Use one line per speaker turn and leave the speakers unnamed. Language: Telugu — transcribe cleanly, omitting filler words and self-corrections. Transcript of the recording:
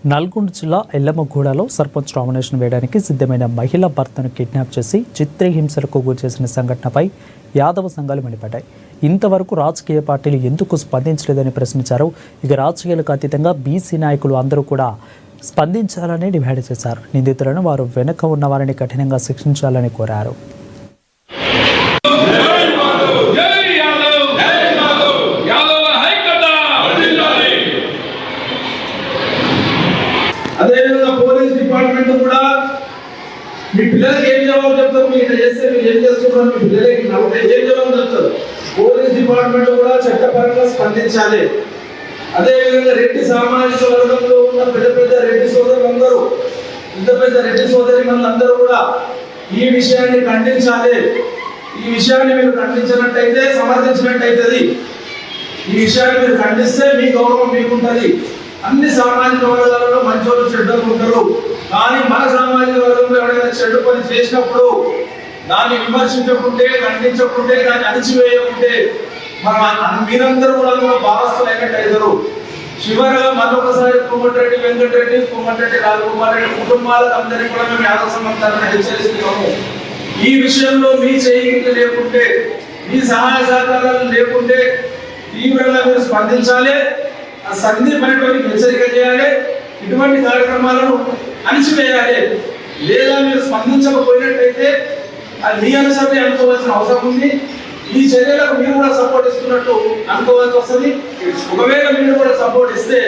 నల్గొండ జిల్లా ఎల్లమ్మగూడలో సర్పంచ్ నామినేషన్ వేయడానికి సిద్ధమైన మహిళ భర్తను కిడ్నాప్ చేసి చిత్రహింసలకు గురి చేసిన సంఘటనపై యాదవ సంఘాలు మండిపడ్డాయి. ఇంతవరకు రాజకీయ పార్టీలు ఎందుకు స్పందించలేదని ప్రశ్నించారు. ఇక రాజకీయాలకు అతీతంగా బీసీ నాయకులు అందరూ కూడా స్పందించాలని డిమాండ్ చేశారు. నిందితులను వారు వెనుక ఉన్న వారిని కఠినంగా శిక్షించాలని కోరారు.
అదేవిధంగా పోలీస్ డిపార్ట్మెంట్ కూడా మీ పిల్లలకి ఏం జవాబు చెప్తారు, మీరు చేస్తే మీరు ఏం చేస్తున్నారు, మీ పిల్లలకి నవ్వుతే ఏం జవాబు చెప్తారు. పోలీస్ డిపార్ట్మెంట్ కూడా చట్టపరంగా స్పందించాలి. అదేవిధంగా రెడ్డి సామాజిక వర్గంలో ఉన్న పెద్ద పెద్ద రెడ్డి సోదరులందరూ, పెద్ద రెడ్డి సోదరి మనందరూ కూడా ఈ విషయాన్ని ఖండించాలి. ఈ విషయాన్ని మీరు ఖండించినట్టయితే సమర్థించినట్టయితుంది. ఈ విషయాన్ని మీరు ఖండిస్తే మీ గౌరవం మీకుంటుంది. అన్ని సామాజిక వర్గాలలో మంచోళ్ళు చెడ్డలు ఉంటారు, కానీ మన సామాజిక వర్గంలో ఎవరైనా చెడ్డ పని చేసినప్పుడు దాన్ని విమర్శించకుంటే, ఖండించకుంటే, దాన్ని అణిచివేయకుంటే మీరందరూ కూడా భాగస్థులైనట్టు అవుతారు. చివరగా మరొకసారి కోమటిరెడ్డి వెంకటరెడ్డి, కోమటిరెడ్డి రాజకుమార్ రెడ్డి కుటుంబాలకు అందరికీ కూడా మేము యాదవ సంబంధాలను హెచ్చరిస్తున్నాము. ఈ విషయంలో మీ చేయింపు లేకుంటే, మీ సహాయ సహకారాలు లేకుంటే తీవ్రంగా మీరు స్పందించాలి. ఆ సందీపమైనటువంటి హెచ్చరిక చేయాలి. ఇటువంటి కార్యక్రమాలను అణిచివేయాలి. లేదా మీరు స్పందించకపోయినట్టయితే అది మీ అనుసరి అనుకోవాల్సిన అవసరం ఉంది. ఈ చర్యలకు మీరు కూడా సపోర్ట్ ఇస్తున్నట్టు అనుకోవాల్సి వస్తుంది. ఒకవేళ మీరు కూడా సపోర్ట్ ఇస్తే